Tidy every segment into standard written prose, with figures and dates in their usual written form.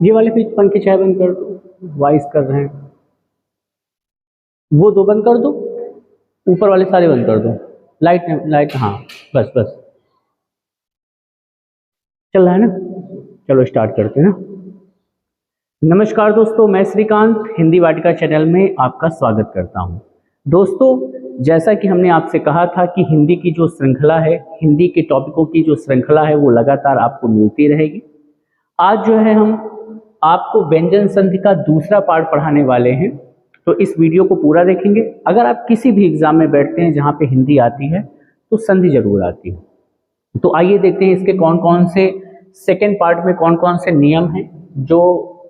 ये वाले भी पंखे चाहे बंद कर दो, वॉइस कर रहे हैं, वो दो बंद कर दो, ऊपर वाले सारे बंद कर दो, लाइट हाँ बस बस चल रहा है ना। चलो स्टार्ट करते हैं ना। नमस्कार दोस्तों, मैं श्रीकांत हिंदी वाटिका चैनल में आपका स्वागत करता हूं। दोस्तों, जैसा कि हमने आपसे कहा था कि हिंदी की जो श्रृंखला है, हिंदी के टॉपिकों की जो श्रृंखला है वो लगातार आपको मिलती रहेगी। आज जो है हम आपको व्यंजन संधि का दूसरा पार्ट पढ़ाने वाले हैं, तो इस वीडियो को पूरा देखेंगे। अगर आप किसी भी एग्जाम में बैठते हैं जहाँ पे हिंदी आती है तो संधि जरूर आती है। तो आइए देखते हैं इसके कौन कौन से सेकेंड पार्ट में कौन कौन से नियम हैं जो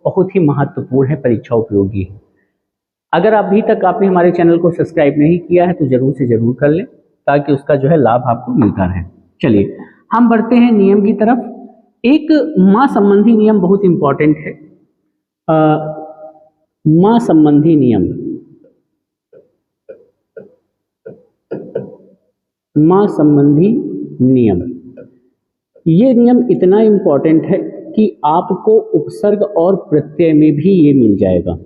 बहुत ही महत्वपूर्ण है, परीक्षा उपयोगी है। अगर अभी तक आपने हमारे चैनल को सब्सक्राइब नहीं किया है तो जरूर से जरूर कर लें, ताकि उसका जो है लाभ आपको मिलता रहे। चलिए हम बढ़ते हैं नियम की तरफ। एक माँ संबंधी नियम बहुत इंपॉर्टेंट है। माँ संबंधी नियम, माँ संबंधी नियम, ये नियम इतना इंपॉर्टेंट है कि आपको उपसर्ग और प्रत्यय में भी ये मिल जाएगा।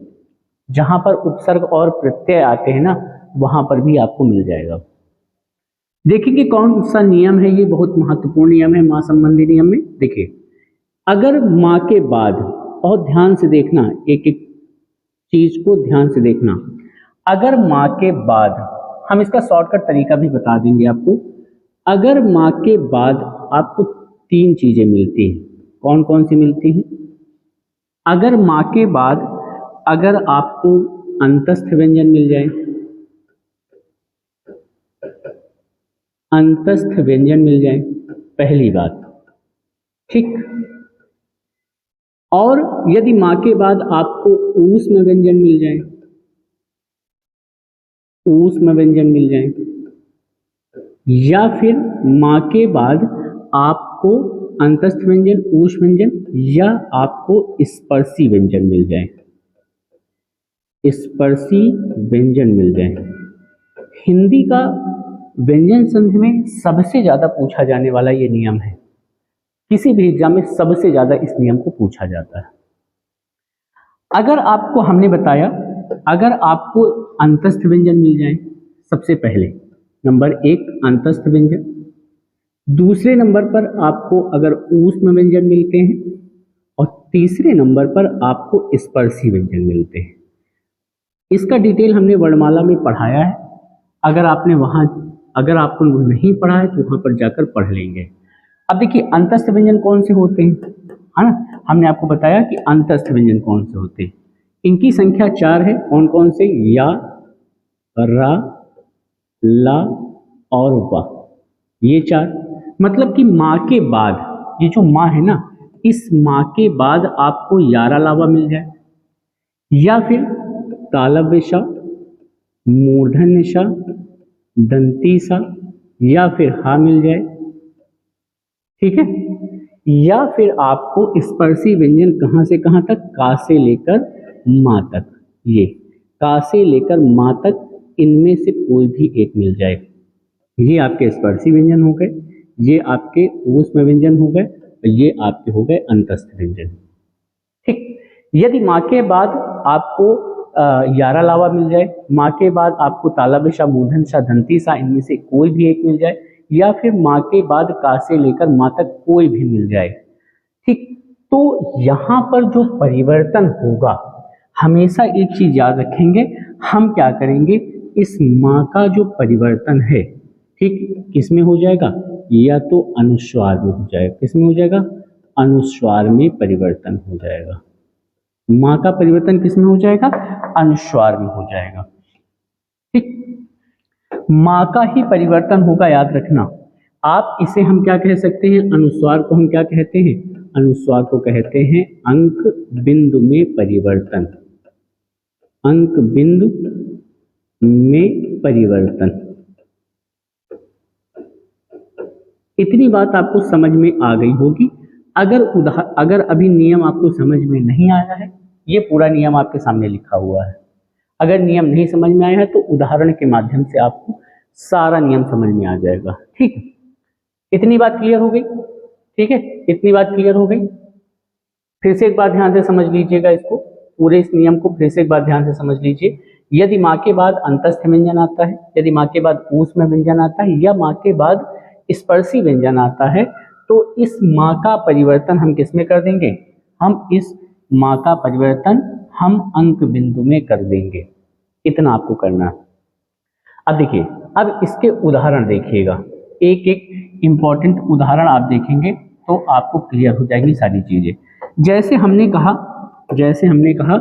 जहां पर उपसर्ग और प्रत्यय आते हैं ना, वहां पर भी आपको मिल जाएगा। देखिए कौन सा नियम है, ये बहुत महत्वपूर्ण नियम है माँ संबंधी नियम में। देखिए, अगर माँ के बाद, और ध्यान से देखना, एक एक चीज को ध्यान से देखना, अगर माँ के बाद, हम इसका शॉर्टकट तरीका भी बता देंगे आपको। अगर माँ के बाद आपको तीन चीजें मिलती हैं, कौन कौन सी मिलती हैं? अगर माँ के बाद अगर आपको अंतस्थ व्यंजन मिल जाए, अंतस्थ व्यंजन मिल जाए, पहली बात, ठीक। और यदि माँ के बाद आपको ऊष्म व्यंजन मिल जाए, ऊष्म व्यंजन मिल जाए, या फिर माँ के बाद आपको अंतस्थ व्यंजन, ऊष्म व्यंजन, या आपको स्पर्शी व्यंजन मिल जाए, स्पर्शी व्यंजन मिल जाए। हिंदी का व्यंजन संधि में सबसे ज्यादा पूछा जाने वाला ये नियम है। किसी भी एग्जाम में सबसे ज्यादा इस नियम को पूछा जाता है। अगर आपको, हमने बताया, अगर आपको अंतस्थ व्यंजन मिल जाए, सबसे पहले नंबर एक अंतस्थ व्यंजन, दूसरे नंबर पर आपको अगर ऊष्म व्यंजन मिलते हैं, और तीसरे नंबर पर आपको स्पर्शी व्यंजन मिलते हैं। इसका डिटेल हमने वर्णमाला में पढ़ाया है। अगर आपको नहीं पढ़ा है तो वहां पर जाकर पढ़ लेंगे। अब देखिए अंतस्थ व्यंजन कौन से होते हैं, है ना। हमने आपको बताया कि अंतस्थ व्यंजन कौन से होते हैं। इनकी संख्या 4 है। कौन कौन से? या, रा, ला और वा, ये 4। मतलब कि माँ के बाद, ये जो माँ है ना, इस माँ के बाद आपको यारा लावा मिल जाए, या फिर तालव्य सा, मूर्धन्य सा, दंती सा, या फिर हा मिल जाए, ठीक है। या फिर आपको स्पर्शी व्यंजन कहां से कहां तक? का से लेकर मां तक। ये का से लेकर मां तक, इनमें से कोई भी एक मिल जाए। ये आपके स्पर्शी व्यंजन हो गए, ये आपके ऊष्म व्यंजन हो गए, और ये आपके हो गए अंतस्थ व्यंजन, ठीक। यदि माँ के बाद आपको यारा लावा मिल जाए, माँ के बाद आपको तालव्य सा, मूर्धन्य सा, दंती सा, इनमें से कोई भी एक मिल जाए, या फिर माँ के बाद का से लेकर माँ तक कोई भी मिल जाए, ठीक। तो यहाँ पर जो परिवर्तन होगा, हमेशा एक चीज याद रखेंगे, हम क्या करेंगे, इस माँ का जो परिवर्तन है, ठीक, किसमें हो जाएगा? या तो अनुस्वार में हो जाएगा। किसमें हो जाएगा? अनुस्वार में परिवर्तन हो जाएगा। माँ का परिवर्तन किसमें हो जाएगा? अनुस्वार में हो जाएगा, ठीक। माँ का ही परिवर्तन होगा, याद रखना। आप इसे हम क्या कह सकते हैं? अनुस्वार को हम क्या कहते हैं? अनुस्वार को कहते हैं अंक बिंदु में परिवर्तन, अंक बिंदु में परिवर्तन। इतनी बात आपको समझ में आ गई होगी। अगर अभी नियम आपको समझ में नहीं आया है, ये पूरा नियम आपके सामने लिखा हुआ है। अगर नियम नहीं समझ में आया है तो उदाहरण के माध्यम से आपको सारा नियम समझ में आ जाएगा, ठीक है। इतनी बात क्लियर हो गई, ठीक है, इतनी बात क्लियर हो गई। फिर से एक बार ध्यान से समझ लीजिएगा, इसको पूरे इस नियम को फिर से एक बार ध्यान से समझ लीजिए। यदि माँ के बाद अंतस्थ व्यंजन आता है, यदि माँ के बाद ऊष्म व्यंजन आता है, या माँ के बाद स्पर्शी व्यंजन आता है, तो इस माँ का परिवर्तन हम किस में कर देंगे? हम इस माँ का परिवर्तन हम अंक बिंदु में कर देंगे। इतना आपको करना है। अब देखिए, अब इसके उदाहरण देखिएगा, एक एक इम्पॉर्टेंट उदाहरण आप देखेंगे तो आपको क्लियर हो जाएगी सारी चीजें। जैसे हमने कहा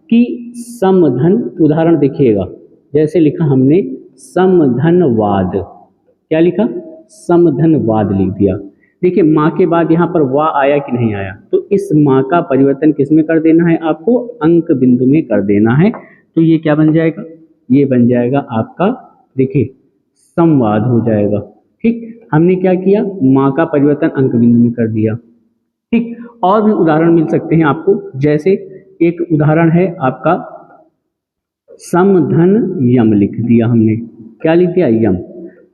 कि समधन, उदाहरण देखिएगा, जैसे लिखा हमने समधनवाद, क्या लिखा? समधनवाद लिख दिया। देखिए माँ के बाद यहाँ पर वा आया कि नहीं आया, तो इस माँ का परिवर्तन किस में कर देना है? आपको अंक बिंदु में कर देना है। तो ये क्या बन जाएगा? ये बन जाएगा आपका, देखिए संवाद हो जाएगा। ठीक, हमने क्या किया? माँ का परिवर्तन अंक बिंदु में कर दिया। ठीक, और भी उदाहरण मिल सकते हैं आपको, जैसे एक उदाहरण है आपका समधन यम लिख दिया हमने, क्या लिख दिया? यम।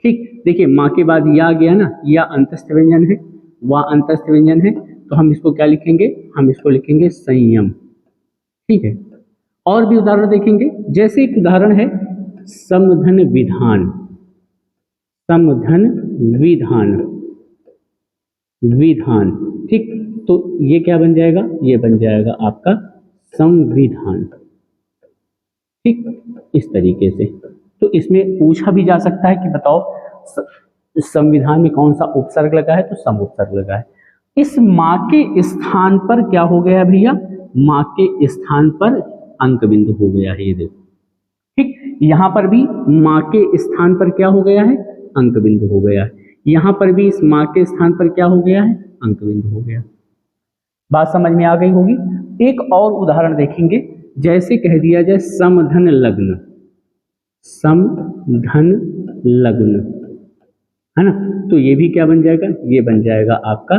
ठीक, देखिए माँ के बाद या गया ना, या अंतस्थ व्यंजन है, वा अंतस्थ व्यंजन है, तो हम इसको क्या लिखेंगे? हम इसको लिखेंगे संयम। ठीक है, और भी उदाहरण देखेंगे, जैसे एक उदाहरण है समधन विधान, समधन विधान, विधान। ठीक, तो ये क्या बन जाएगा? ये बन जाएगा आपका संविधान। ठीक, इस तरीके से। तो इसमें पूछा भी जा सकता है कि बताओ संविधान में कौन सा उपसर्ग लगा है? तो सम उपसर्ग लगा है। इस माँ के स्थान पर क्या हो गया भैया? माँ के स्थान पर अंक बिंदु हो गया है, ये देखो। ठीक, यहाँ पर भी माँ के स्थान पर क्या हो गया है? अंक बिंदु हो गया है। यहाँ पर भी इस माँ के स्थान पर क्या हो गया है? अंक बिंदु हो गया। बात समझ में आ गई होगी। एक और उदाहरण देखेंगे, जैसे कह दिया जाए समधन लग्न, समधन लग्न, है ना, तो ये भी क्या बन जाएगा? ये बन जाएगा आपका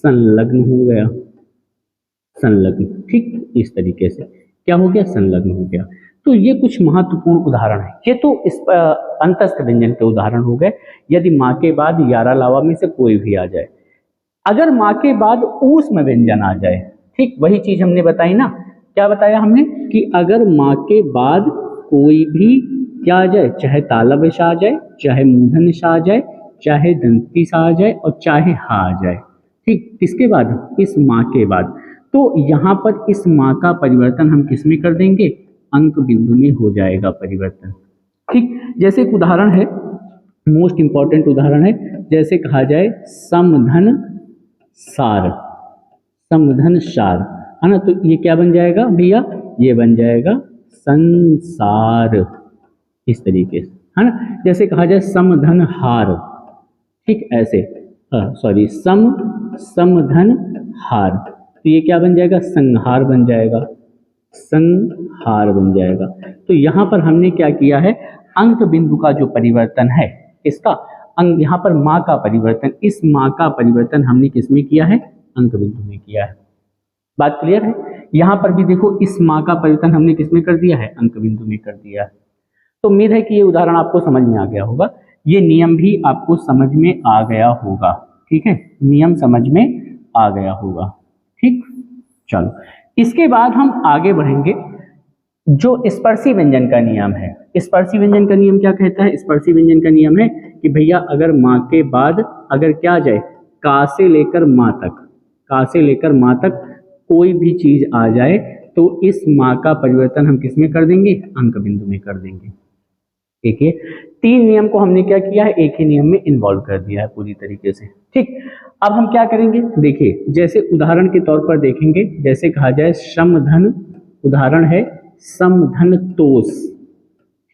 संलग्न हो गया, संलग्न। ठीक, इस तरीके से क्या हो गया? संलग्न हो गया। तो ये कुछ महत्वपूर्ण उदाहरण है। ये तो इस अंतस्थ व्यंजन के उदाहरण हो गए, यदि माँ के बाद यारा लावा में से कोई भी आ जाए। अगर माँ के बाद ऊष्म व्यंजन आ जाए, ठीक, वही चीज हमने बताई ना, क्या बताया हमने? कि अगर माँ के बाद कोई भी क्या आ जाए, चाहे तालव्य आ जाए, चाहे मूर्धन्य आ जाए, चाहे दंती आ जाए, और चाहे हा आ जाए। ठीक, किसके बाद? इस माँ के बाद। तो यहाँ पर इस माँ का परिवर्तन हम किस में कर देंगे? अंक बिंदु में हो जाएगा परिवर्तन। ठीक, जैसे एक उदाहरण है, मोस्ट इंपॉर्टेंट उदाहरण है, जैसे कहा जाए समधन सार, समधन सार, है ना, तो ये क्या बन जाएगा भैया? ये बन जाएगा संसार, इस तरीके से, है ना। जैसे कहा जाए समधन हार, ठीक, ऐसे, सॉरी, समधन हार, तो ये क्या बन जाएगा? संहार बन जाएगा, संहार बन जाएगा। तो यहाँ पर हमने क्या किया है? अंक बिंदु का जो परिवर्तन है, इसका अंक, यहाँ पर माँ का परिवर्तन, इस माँ का परिवर्तन हमने किस में किया है? अंक बिंदु में किया है। बात क्लियर है? यहाँ पर भी देखो, इस माँ का परिवर्तन हमने किस में कर दिया है? अंक बिंदु में कर दिया है। तो उम्मीद है कि ये उदाहरण आपको समझ में आ गया होगा, ये नियम भी आपको समझ में आ गया होगा। ठीक है, नियम समझ में आ गया होगा। ठीक, चलो इसके बाद हम आगे बढ़ेंगे। जो स्पर्शी व्यंजन का नियम है, स्पर्शी व्यंजन का नियम क्या कहता है? स्पर्शी व्यंजन का नियम है कि भैया अगर माँ के बाद अगर क्या आ जाए, का से लेकर माँ तक, का से लेकर माँ तक कोई भी चीज आ जाए, तो इस माँ का परिवर्तन हम किस में कर देंगे? अंक बिंदु में कर देंगे। देखिए, तीन नियम को हमने क्या किया है? एक ही नियम में इन्वॉल्व कर दिया है पूरी तरीके से। ठीक, अब हम क्या करेंगे? देखिए, जैसे उदाहरण के तौर पर देखेंगे, जैसे कहा जाए समधन, उदाहरण है समधन तोष।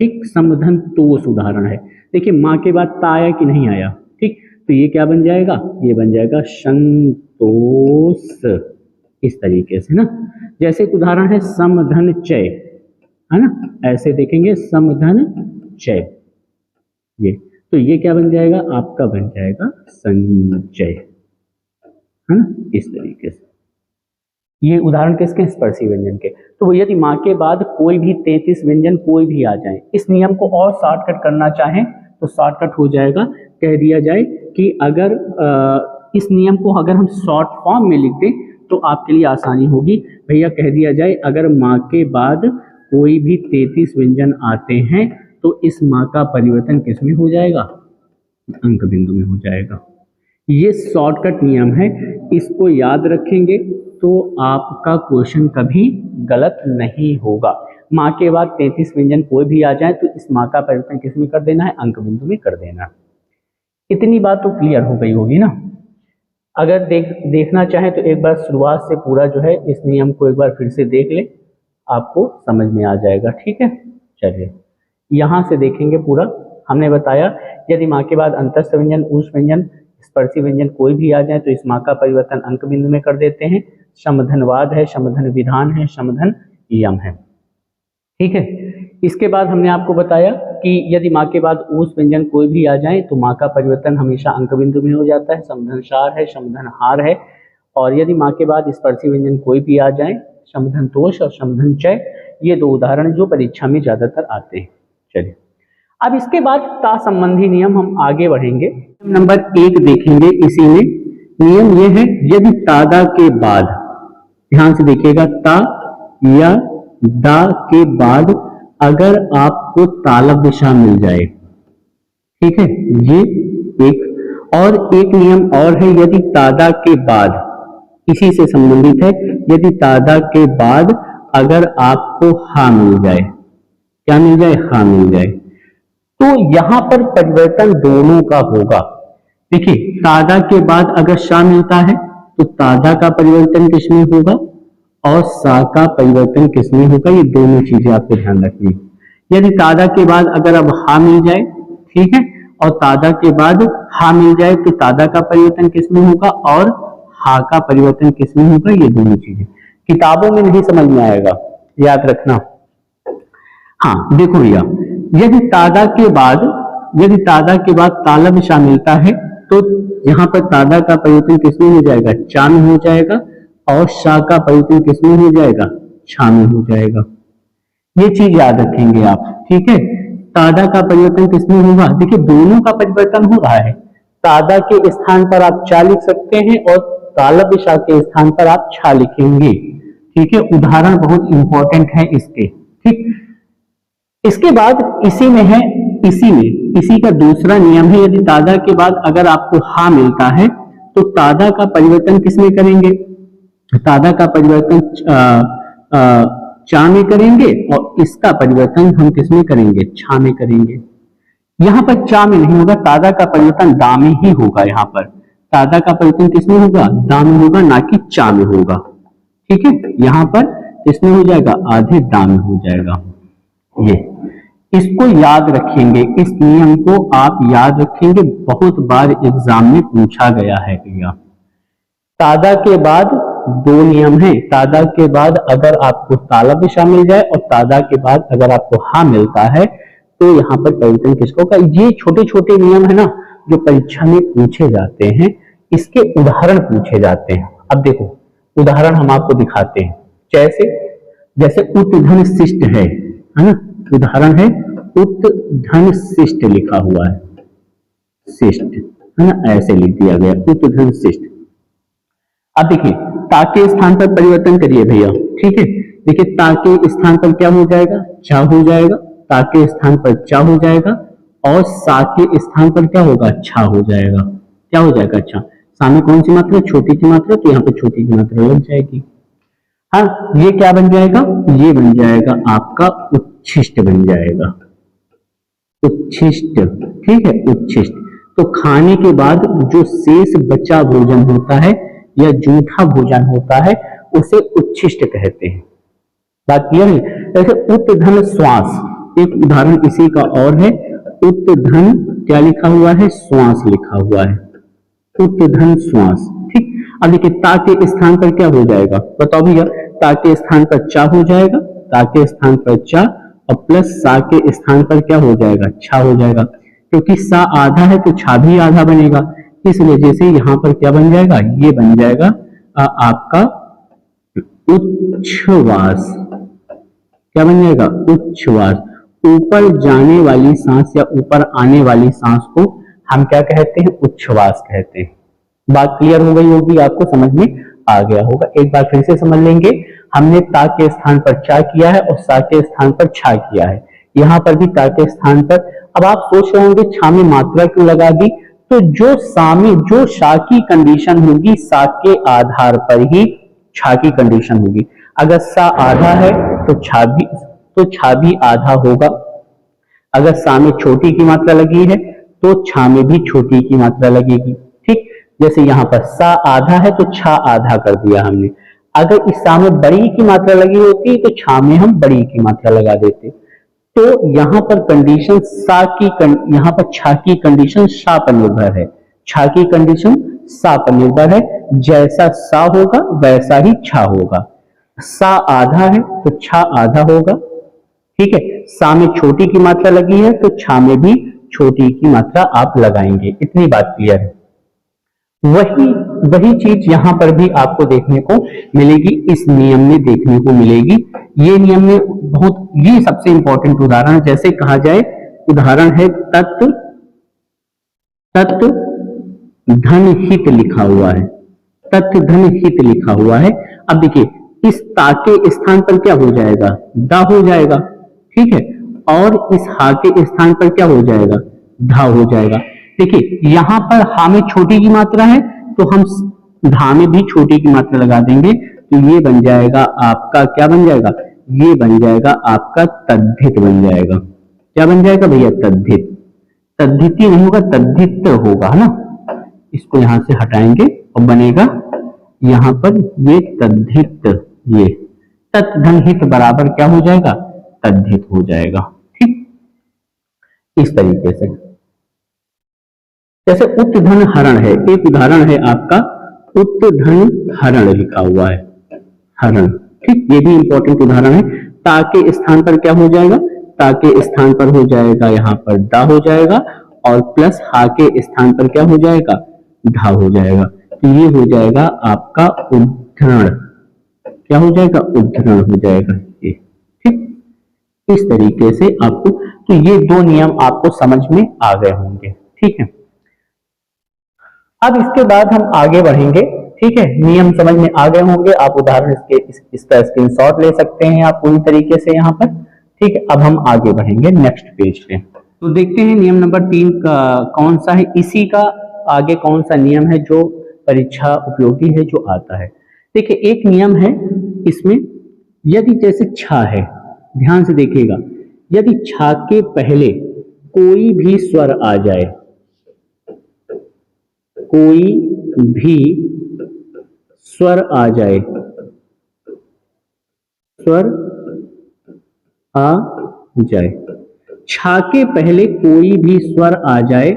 ठीक, समधन तोष उदाहरण है। देखिए माँ के बाद ता आया कि नहीं आया? ठीक, तो ये क्या बन जाएगा? ये बन जाएगा संतोष, इस तरीके से ना। जैसे एक उदाहरण है समधन चय, है ना, ऐसे देखेंगे समधन चय, ये, तो ये क्या बन जाएगा? आपका बन जाएगा संचय, है ना, इस तरीके से। ये उदाहरण किसके? स्पर्शी व्यंजन के। तो यदि माँ के बाद कोई भी 33 व्यंजन कोई भी आ जाए, इस नियम को और शॉर्टकट करना चाहें तो शॉर्टकट हो जाएगा। कह दिया जाए कि अगर इस नियम को अगर हम शॉर्ट फॉर्म में लिख दें तो आपके लिए आसानी होगी। भैया कह दिया जाए अगर माँ के बाद कोई भी 33 व्यंजन आते हैं तो इस माँ का परिवर्तन किस में हो जाएगा, अंक बिंदु में हो जाएगा। ये शॉर्टकट नियम है, इसको याद रखेंगे तो आपका क्वेश्चन कभी गलत नहीं होगा। माँ के बाद 33 व्यंजन कोई भी आ जाए तो इस माँ का परिवर्तन किस में कर देना है, अंक बिंदु में कर देना। इतनी बात तो क्लियर हो गई होगी ना। अगर देखना चाहें तो एक बार शुरुआत से पूरा जो है इस नियम को एक बार फिर से देख ले, आपको समझ में आ जाएगा। ठीक है, चलिए यहाँ से देखेंगे पूरा। हमने बताया यदि माँ के बाद अंतस्थ व्यंजन, ऊष् व्यंजन, स्पर्शी व्यंजन कोई भी आ जाए तो इस माँ का परिवर्तन अंक बिंदु में कर देते हैं। समधनवाद है, समधन विधान है, समधन यम है। ठीक है, इसके बाद हमने आपको बताया कि यदि माँ के बाद ऊष् व्यंजन कोई भी आ जाए तो माँ का परिवर्तन हमेशा अंक बिंदु में हो जाता है। समधन सार है, समधन हार है। और यदि माँ के बाद स्पर्शी व्यंजन कोई भी आ जाए, समधन तोष और समधन चय, ये दो उदाहरण जो परीक्षा में ज्यादातर आते हैं। चलिए अब इसके बाद ता संबंधी नियम हम आगे बढ़ेंगे। नंबर 1 देखेंगे, इसी में नियम ये है यदि तादा के बाद, ध्यान से देखिएगा, ता या दा के बाद अगर आपको तालब दिशा मिल जाए, ठीक है, ये एक। और एक नियम और है, यदि तादा के बाद, इसी से संबंधित है, यदि तादा के बाद अगर आपको हा मिल जाए, क्या मिल जाए, हा मिल जाए, तो यहां पर परिवर्तन दोनों का होगा। देखिए तादा के बाद अगर शा मिलता है तो तादा का परिवर्तन किसमें होगा और सा का परिवर्तन किसमें होगा, ये दोनों चीजें आपको ध्यान रखनी है। यदि तादा के बाद अगर अब हा मिल जाए, ठीक है, और तादा के बाद हा मिल जाए तो तादा का परिवर्तन किसमें होगा और हा का परिवर्तन किसमें होगा, ये दोनों चीजें किताबों में नहीं समझ में आएगा, याद रखना। हाँ देखो भैया, यदि तादा के बाद तालब शा मिलता है तो यहाँ पर तादा का परिवर्तन किसमें हो जाएगा, चा में हो जाएगा, और शा का परिवर्तन किसमें हो जाएगा, छा में हो जाएगा। ये चीज याद रखेंगे आप, ठीक है। तादा का परिवर्तन किसमें होगा, देखिए दोनों का परिवर्तन हो रहा है। तादा के स्थान पर आप चा लिख सकते हैं और तालब शा के स्थान पर आप छा लिखेंगे, ठीक है। उदाहरण बहुत इंपॉर्टेंट है इसके, ठीक। इसके बाद इसी का दूसरा नियम है, यदि तादा के बाद अगर आपको हा मिलता है तो तादा का परिवर्तन किसमें करेंगे, तादा का परिवर्तन चा में करेंगे और इसका परिवर्तन हम किसमें करेंगे, छा में करेंगे। यहां पर चा में नहीं होगा, तादा का परिवर्तन दा में ही होगा। यहाँ पर तादा का परिवर्तन किसमें होगा, दा में होगा, ना कि चा में होगा, ठीक है। यहाँ पर किसमें हो जाएगा, आधे दा में हो जाएगा। ये इसको याद रखेंगे, इस नियम को आप याद रखेंगे, बहुत बार एग्जाम में पूछा गया है भैया। तादा के बाद दो नियम हैं, तादा के बाद अगर आपको तालब शा मिल जाए और तादा के बाद अगर आपको हा मिलता है तो यहाँ पर परिवर्तन किसको का। ये छोटे छोटे नियम है ना जो परीक्षा में पूछे जाते हैं, इसके उदाहरण पूछे जाते हैं। अब देखो उदाहरण हम आपको दिखाते हैं, जैसे उत धन शिष्ट है ना, उदाहरण है उत धन शिष्ट लिखा हुआ है, शिष्ट है ना, ऐसे लिख दिया गया उत धन शिष्ट। अब देखिए ता के स्थान पर परिवर्तन करिए भैया, ठीक है। देखिए ता के स्थान पर क्या हो जाएगा, चा हो जाएगा, ता के स्थान पर चा हो जाएगा और सा के स्थान पर क्या होगा, छा हो जाएगा। क्या हो जाएगा, छा। सा में कौन सी मात्रा, छोटी की मात्रा, तो यहाँ पे छोटी की मात्रा लग जाएगी। हाँ ये क्या बन जाएगा, ये बन जाएगा आपका उच्छिष्ट बन जाएगा, उच्छिष्ट, ठीक है, उच्छिष्ट। तो खाने के बाद जो शेष बचा भोजन होता है या जूठा भोजन होता है उसे उच्छिष्ट कहते हैं। बात क्लियर है। जैसे उत्धन श्वास, एक उदाहरण इसी का और है, उत्धन क्या लिखा हुआ है, श्वास लिखा हुआ है, उत्धन श्वास, ठीक। अब देखिए ता के स्थान पर क्या हो जाएगा, बताओ भैया, ता के स्थान पर चा हो जाएगा, ता के स्थान पर चा और प्लस सा के स्थान पर क्या हो जाएगा, छा हो जाएगा। क्योंकि सा आधा है तो छा भी आधा बनेगा, इस वजह से यहाँ पर क्या बन जाएगा, ये बन जाएगा आपका उच्छ्वास। क्या बन जाएगा, उच्छ्वास। ऊपर जाने वाली सांस या ऊपर आने वाली सांस को हम क्या कहते हैं, उच्छ्वास कहते हैं। बात क्लियर हो गई होगी, आपको समझ में आ गया होगा। एक बार फिर से समझ लेंगे, हमने ता के स्थान पर चा किया है और सा के स्थान पर छा किया है, यहाँ पर भी ता के स्थान पर। अब आप सोच रहे होंगे छा में मात्रा क्यों लगा दी, तो जो सा में जो शा की कंडीशन होगी सा के आधार पर ही छा की कंडीशन होगी। अगर सा आधा है तो छा भी आधा होगा। अगर सा में छोटी की मात्रा लगी है तो छा में भी छोटी की मात्रा लगेगी। ठीक, जैसे यहाँ पर सा आधा है तो छा आधा कर दिया हमने। अगर इस सा में बड़ी की मात्रा लगी होती तो छा में हम बड़ी की मात्रा लगा देते। तो यहाँ पर कंडीशन यहाँ पर छा की कंडीशन सा पर निर्भर है, छा की कंडीशन सा पर निर्भर है। जैसा सा होगा वैसा ही छा होगा। सा आधा है तो छा आधा होगा। ठीक है, सा में छोटी की मात्रा लगी है तो छा में भी छोटी की मात्रा आप लगाएंगे। इतनी बात क्लियर है। वही चीज यहां पर भी आपको देखने को मिलेगी, इस नियम में देखने को मिलेगी। ये नियम में ये सबसे इंपॉर्टेंट उदाहरण, जैसे कहा जाए उदाहरण है तत् धन हित लिखा हुआ है, तत् धन हित लिखा हुआ है। अब देखिए इस ता के स्थान पर क्या हो जाएगा, दा हो जाएगा। ठीक है, और इस हा के स्थान पर क्या हो जाएगा, धा हो जाएगा। देखिए यहां पर हा में छोटी की मात्रा है तो हम धा में भी छोटी की मात्रा लगा देंगे, तो ये बन जाएगा आपका, क्या बन जाएगा, ये बन जाएगा आपका तद्धित बन जाएगा। क्या बन जाएगा भैया, तद्धित। तद्धिति नहीं होगा, तद्धित होगा, है ना। इसको यहां से हटाएंगे और बनेगा यहां पर ये तद्धित, ये तत्धनहित बराबर क्या हो जाएगा, तद्धित हो जाएगा। ठीक, इस तरीके से। जैसे उत्धन हरण है, एक उदाहरण है आपका उत्धन हरण लिखा हुआ है, हरण। ठीक, ये भी इंपॉर्टेंट उदाहरण है। ता के स्थान पर क्या हो जाएगा, ता के स्थान पर हो जाएगा यहाँ पर दा हो जाएगा, और प्लस हा के स्थान पर क्या हो जाएगा, धा हो जाएगा। तो ये हो जाएगा आपका उद्धरण, क्या हो जाएगा, उद्धरण हो जाएगा ये। ठीक, इस तरीके से आपको, तो ये दो नियम आपको समझ में आ गए होंगे। ठीक है, अब इसके बाद हम आगे बढ़ेंगे। ठीक है, नियम समझ में आ गए होंगे, आप उदाहरण इसका स्क्रीनशॉट ले सकते हैं आप पूरी तरीके से यहाँ पर। ठीक है, अब हम आगे बढ़ेंगे नेक्स्ट पेज पे। तो देखते हैं नियम नंबर 3 का कौन सा है, इसी का आगे कौन सा नियम है जो परीक्षा उपयोगी है, जो आता है। देखिए एक नियम है इसमें, यदि जैसे छा है, ध्यान से देखिएगा, यदि छा के पहले कोई भी स्वर आ जाए, कोई भी स्वर आ जाए, स्वर आ जाए, छा के पहले कोई भी स्वर आ जाए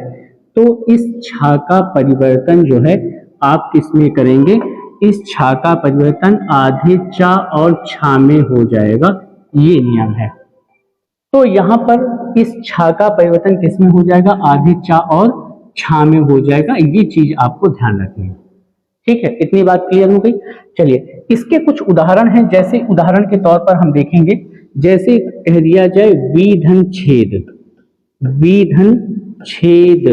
तो इस छा का परिवर्तन जो है आप किसमें करेंगे, इस छा का परिवर्तन आधे चा और छा में हो जाएगा। ये नियम है। तो यहां पर इस छा का परिवर्तन किसमें हो जाएगा, आधे चा और छा में हो जाएगा। ये चीज आपको ध्यान रखनी है। ठीक है, इतनी बात क्लियर हो गई। चलिए इसके कुछ उदाहरण हैं, जैसे उदाहरण के तौर पर हम देखेंगे, जैसे कह दिया जाए विधन छेद, विधन छेद,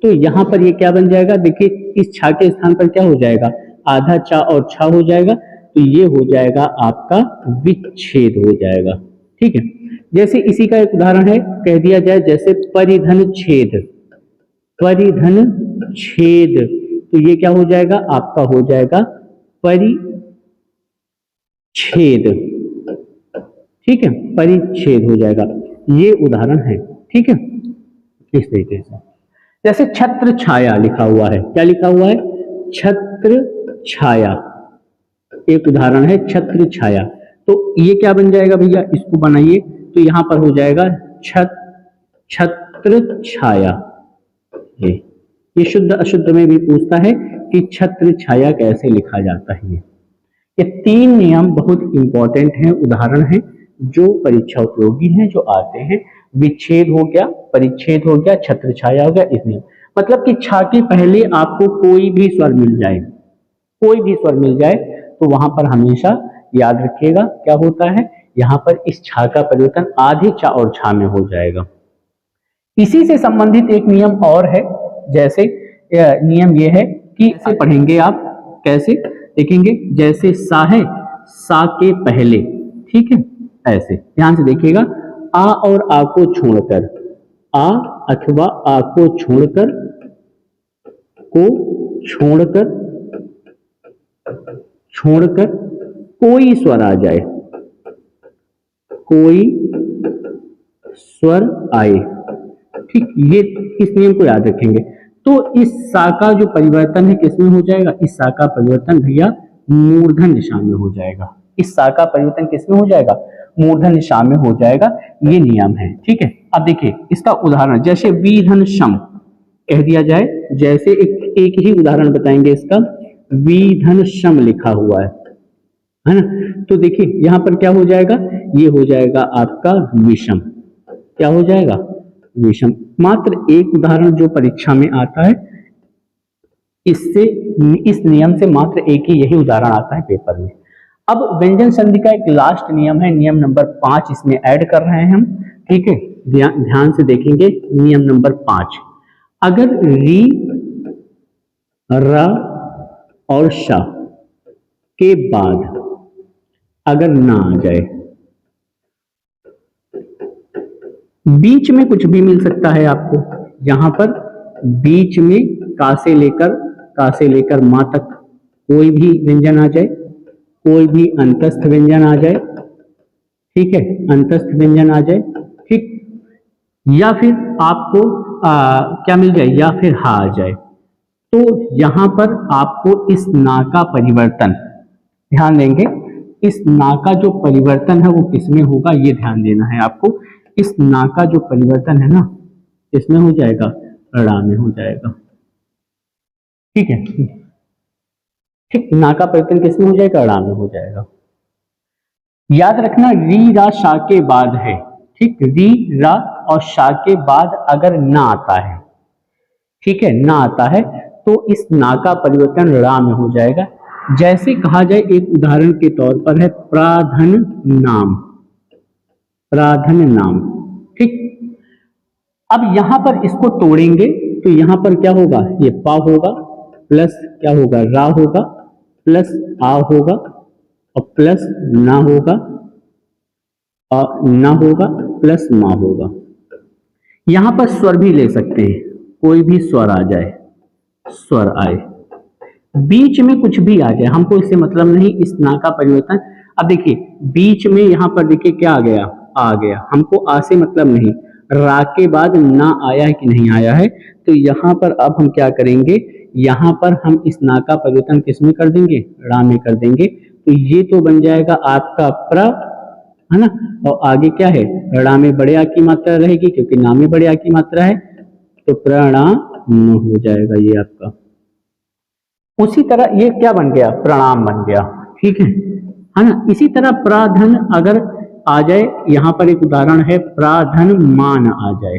तो यहां पर ये क्या बन जाएगा, देखिए इस छा के स्थान पर क्या हो जाएगा, आधा चा और छा हो जाएगा, तो ये हो जाएगा आपका विच्छेद हो जाएगा। ठीक है, जैसे इसी का एक उदाहरण है, कह दिया जाए जैसे परिधन छेद, परिधन छेद, तो ये क्या हो जाएगा, आपका हो जाएगा परिच्छेद। ठीक है, परिच्छेद हो जाएगा। ये उदाहरण है। ठीक है, इस तरीके से। जैसे छत्र छाया लिखा हुआ है, क्या लिखा हुआ है, छत्र छाया, एक उदाहरण है छत्र छाया। तो ये क्या बन जाएगा भैया, इसको बनाइए, तो यहां पर हो जाएगा छत्र छाया। ये शुद्ध अशुद्ध में भी पूछता है कि छत्र छाया कैसे लिखा जाता है। ये तीन नियम बहुत इंपॉर्टेंट हैं, उदाहरण हैं जो परीक्षा उपयोगी हैं, जो आते हैं। विच्छेद हो गया, परिच्छेद हो गया, छत्र छाया हो गया, इस नियम मतलब कि छा के पहले आपको कोई भी स्वर मिल जाए, कोई भी स्वर मिल जाए, तो वहां पर हमेशा याद रखिएगा क्या होता है, यहाँ पर इस छा का परिवर्तन आधे चा और छा में हो जाएगा। इसी से संबंधित एक नियम और है, जैसे नियम ये है कि इसे पढ़ेंगे आप कैसे, देखेंगे जैसे सा है, सा के पहले, ठीक है, ऐसे ध्यान से देखिएगा, आ और आ को छोड़कर, आ अथवा आ को छोड़कर, छोड़कर कोई स्वर आ जाए, कोई स्वर आए, ठीक, ये इस नियम को याद रखेंगे। तो इस सा का जो परिवर्तन है किसमें हो जाएगा, इस सा का परिवर्तन भैया मूर्धन्य निशा में हो जाएगा। इस सा का परिवर्तन किसमें हो जाएगा, मूर्धन्य निशा में हो जाएगा, ये नियम है, ठीक है। अब देखिए इसका उदाहरण, जैसे वीधन शम कह दिया जाए, जैसे एक ही उदाहरण बताएंगे इसका, वीधन शम लिखा हुआ है ना, तो देखिए यहां पर क्या हो जाएगा, ये हो जाएगा आपका विषम, क्या हो जाएगा, विषम। मात्र एक उदाहरण जो परीक्षा में आता है, इससे इस नियम से मात्र एक ही यही उदाहरण आता है पेपर में। अब व्यंजन संधि का एक लास्ट नियम है, नियम नंबर 5 इसमें ऐड कर रहे हैं हम, ठीक है, ध्यान से देखेंगे। नियम नंबर 5, अगर री, र और श के बाद अगर ना आ जाए, बीच में कुछ भी मिल सकता है आपको, यहां पर बीच में का से लेकर मां तक कोई भी व्यंजन आ जाए, कोई भी अंतस्थ व्यंजन आ जाए, ठीक है, अंतस्थ व्यंजन आ जाए, ठीक, या फिर आपको क्या मिल जाए, या फिर हा आ जाए, तो यहां पर आपको इस ना का परिवर्तन ध्यान देंगे, इस ना का जो परिवर्तन है वो किसमें होगा, ये ध्यान देना है आपको। इस ना का जो परिवर्तन है ना, इसमें हो जाएगा, ड़ा में हो जाएगा, ठीक है, ठीक, ना का परिवर्तन किसमें हो जाएगा, ड़ा में हो जाएगा। याद रखना री रा शा के बाद है, ठीक, री रा और शा के बाद अगर ना आता है, ठीक है, ना आता है, तो इस ना का परिवर्तन ड़ा में हो जाएगा। जैसे कहा जाए, एक उदाहरण के तौर पर है प्राधन नाम, प्राधन नाम, ठीक। अब यहां पर इसको तोड़ेंगे तो यहां पर क्या होगा, ये पा होगा, प्लस क्या होगा, रा होगा, प्लस आ होगा, और प्लस ना होगा, और ना होगा, प्लस मा होगा। यहां पर स्वर भी ले सकते हैं, कोई भी स्वर आ जाए, स्वर आए, बीच में कुछ भी आ जाए, हमको इससे मतलब नहीं, इस ना का परिवर्तन। अब देखिए बीच में यहां पर देखिए क्या आ गया, आ गया, हमको आ से मतलब नहीं, रा के बाद ना आया है कि नहीं आया है, तो यहां पर अब हम क्या करेंगे, यहां पर हम इस ना का परिवर्तन किसमें कर देंगे, रा में कर देंगे, तो ये तो बन जाएगा आपका प्र, है ना, और आगे क्या है, रा में बड़े आ की मात्रा रहेगी क्योंकि ना में बड़े आ की मात्रा है, तो प्रणाम हो जाएगा ये आपका। उसी तरह ये क्या बन गया, प्रणाम बन गया, ठीक है ना। इसी तरह प्राधन अगर आ जाए, यहां पर एक उदाहरण है प्राधन मान आ जाए,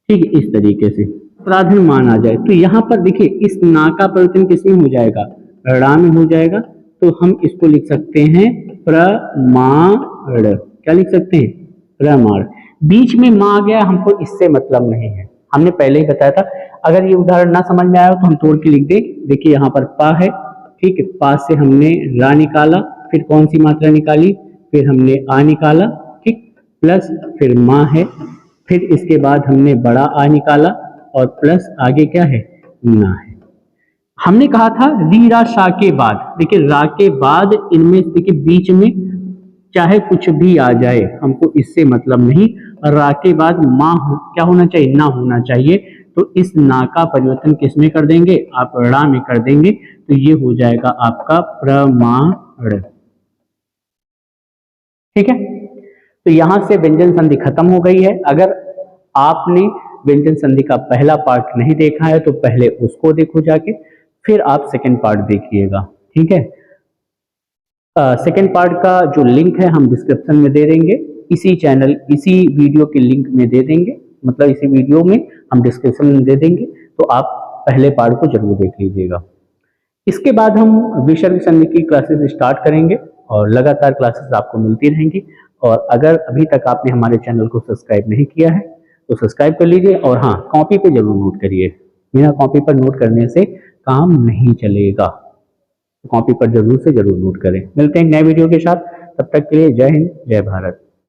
ठीक है, इस तरीके से प्राधन मान आ जाए, तो यहां पर देखिए इस ना का परिवर्तन किसमें हो जाएगा, ड़ा में हो जाएगा, तो हम इसको लिख सकते हैं प्रमाण, क्या लिख सकते हैं, प्रमाण। बीच में मां आ गया, हमको इससे मतलब नहीं है, हमने पहले ही बताया था। अगर ये उदाहरण ना समझ में आया तो हम तोड़ के लिख दें, देखिए यहाँ पर पा है, ठीक है, पा से हमने रा निकाला, फिर कौन सी मात्रा निकाली, फिर हमने आ निकाला, ठीक, प्लस फिर माँ है, फिर इसके बाद हमने बड़ा आ निकाला, और प्लस आगे क्या है, ना है। हमने कहा था री रा शा के बाद, देखिए रा के बाद इनमें देखिए बीच में चाहे कुछ भी आ जाए, हमको इससे मतलब नहीं, रा के बाद माँ क्या होना चाहिए, ना होना चाहिए, तो इस ना का परिवर्तन किसमें कर देंगे, आप ड़ा में कर देंगे, तो ये हो जाएगा आपका प्रमाण, ठीक है। तो यहां से व्यंजन संधि खत्म हो गई है। अगर आपने व्यंजन संधि का पहला पार्ट नहीं देखा है तो पहले उसको देखो जाके, फिर आप सेकंड पार्ट देखिएगा, ठीक है। सेकंड पार्ट का जो लिंक है हम डिस्क्रिप्शन में दे देंगे, इसी चैनल इसी वीडियो के लिंक में दे देंगे, मतलब इसी वीडियो में हम डिस्क्रिप्शन में दे देंगे, तो आप पहले पार्ट को जरूर देख लीजिएगा। इसके बाद हम विसर्ग संधि की क्लासेस स्टार्ट करेंगे और लगातार क्लासेस आपको मिलती रहेंगी। और अगर अभी तक आपने हमारे चैनल को सब्सक्राइब नहीं किया है तो सब्सक्राइब कर लीजिए, और हाँ, कॉपी पे जरूर नोट करिए, बिना कॉपी पर नोट करने से काम नहीं चलेगा। कॉपी पर जरूर से जरूर नोट करें। मिलते हैं नए वीडियो के साथ, तब तक के लिए जय हिंद जय भारत।